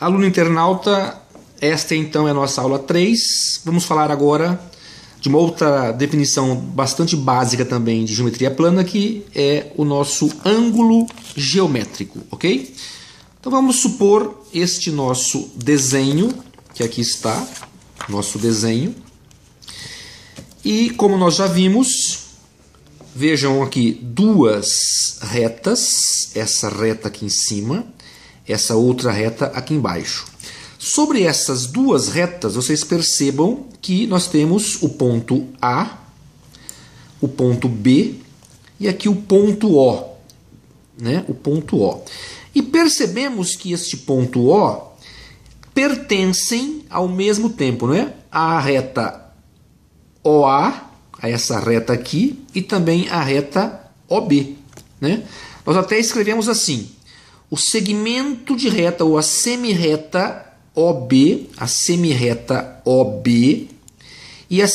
Aluno internauta, esta então é a nossa aula 3. Vamos falar agora de uma outra definição bastante básica também de geometria plana, que é o nosso ângulo geométrico, ok? Então vamos supor este nosso desenho, que aqui está, nosso desenho. E como nós já vimos, vejam aqui duas retas, essa reta aqui em cima, essa outra reta aqui embaixo. Sobre essas duas retas, vocês percebam que nós temos o ponto A, o ponto B e aqui o ponto O, né? O ponto O. E percebemos que este ponto O pertencem ao mesmo tempo, não é? A reta OA, a essa reta aqui, e também a reta OB, né? Nós até escrevemos assim: o segmento de reta ou a semirreta OB e a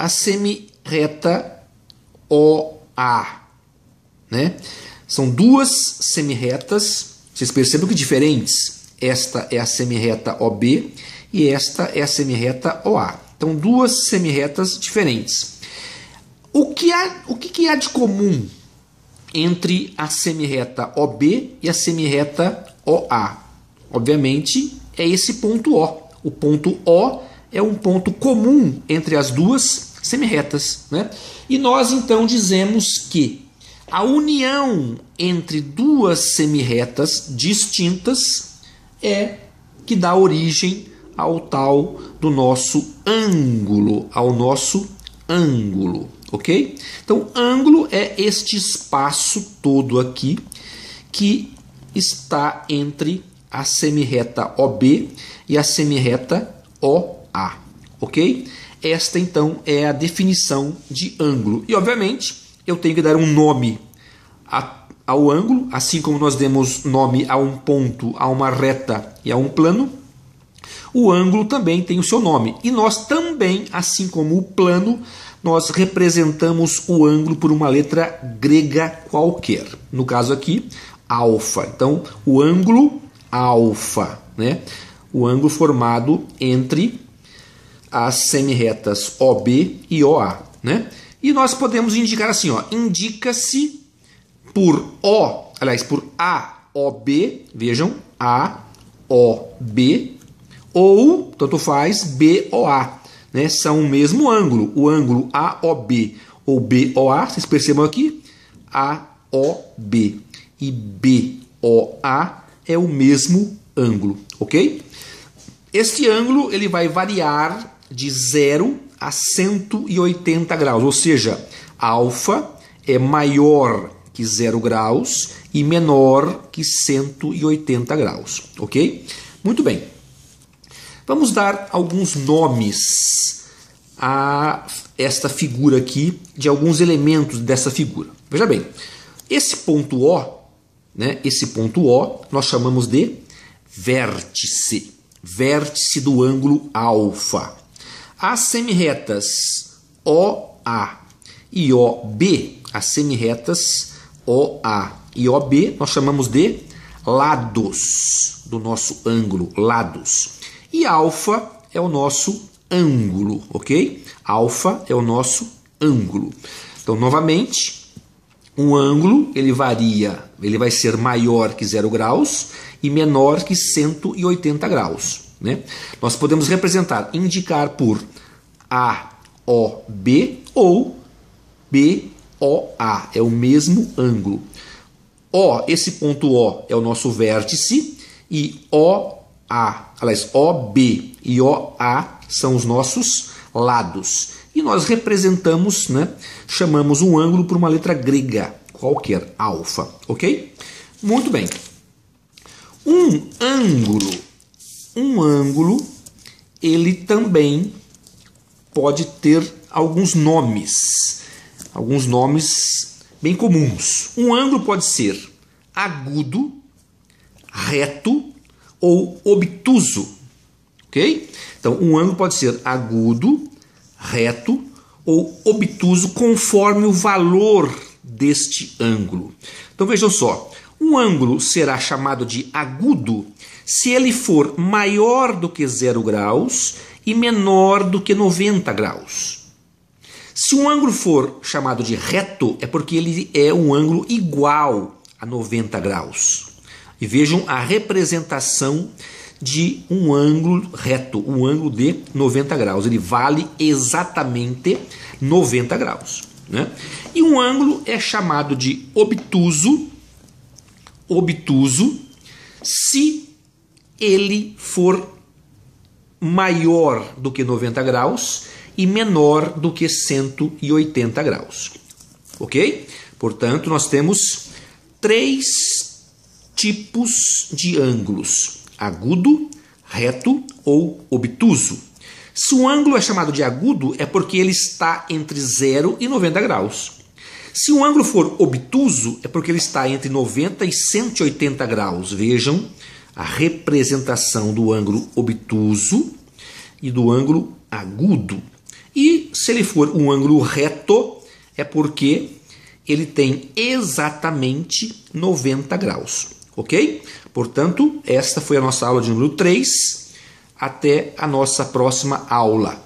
semirreta OA, né? São duas semirretas, vocês percebem que diferentes. Esta é a semirreta OB e esta é a semirreta OA. Então, duas semirretas diferentes. O que há de comum entre a semirreta OB e a semirreta OA? Obviamente, é esse ponto O. O ponto O é um ponto comum entre as duas semirretas, né? E nós, então, dizemos que a união entre duas semirretas distintas é que dá origem ao tal do nosso ângulo, ok? Então, ângulo é este espaço todo aqui que está entre a semirreta OB e a semirreta OA, ok? Esta, então, é a definição de ângulo. E, obviamente, eu tenho que dar um nome ao ângulo, assim como nós demos nome a um ponto, a uma reta e a um plano. O ângulo também tem o seu nome. E nós também, assim como o plano, nós representamos o ângulo por uma letra grega qualquer. No caso aqui, alfa. Então, o ângulo alfa, né? O ângulo formado entre as semirretas OB e OA, né? E nós podemos indicar assim, ó, indica-se por por AOB, vejam, AOB, ou, tanto faz, BOA, né? São o mesmo ângulo, o ângulo AOB ou BOA, vocês percebam aqui, AOB e BOA é o mesmo ângulo, ok? Este ângulo ele vai variar de 0 a 180 graus, ou seja, alfa é maior que 0 graus e menor que 180 graus, ok? Muito bem. Vamos dar alguns nomes a esta figura aqui, de alguns elementos dessa figura. Veja bem, esse ponto O, né, esse ponto O nós chamamos de vértice, vértice do ângulo alfa. As semirretas OA e OB, as semirretas OA e OB, nós chamamos de lados do nosso ângulo, lados. E alfa é o nosso ângulo, ok? Alfa é o nosso ângulo. Então, novamente, um ângulo, ele varia, ele vai ser maior que 0 graus e menor que 180 graus, né? Nós podemos representar, indicar por AOB ou BOA, é o mesmo ângulo. Esse ponto O é o nosso vértice e OB e OA são os nossos lados. E nós representamos, né, chamamos um ângulo por uma letra grega qualquer, alfa, ok? Muito bem. Um ângulo, ele também pode ter alguns nomes bem comuns. Um ângulo pode ser agudo, reto ou obtuso, ok? Então, um ângulo pode ser agudo, reto ou obtuso conforme o valor deste ângulo. Então, vejam só, um ângulo será chamado de agudo se ele for maior do que 0 graus e menor do que 90 graus. Se um ângulo for chamado de reto, é porque ele é um ângulo igual a 90 graus. E vejam a representação de um ângulo reto, um ângulo de 90 graus. Ele vale exatamente 90 graus. Né? E um ângulo é chamado de obtuso, se ele for maior do que 90 graus e menor do que 180 graus. Ok? Portanto, nós temos 3 tipos de ângulos: agudo, reto ou obtuso. Se um ângulo é chamado de agudo, é porque ele está entre 0 e 90 graus. Se um ângulo for obtuso, é porque ele está entre 90 e 180 graus. Vejam a representação do ângulo obtuso e do ângulo agudo. E se ele for um ângulo reto, é porque ele tem exatamente 90 graus. Ok? Portanto, esta foi a nossa aula de número 3. Até a nossa próxima aula.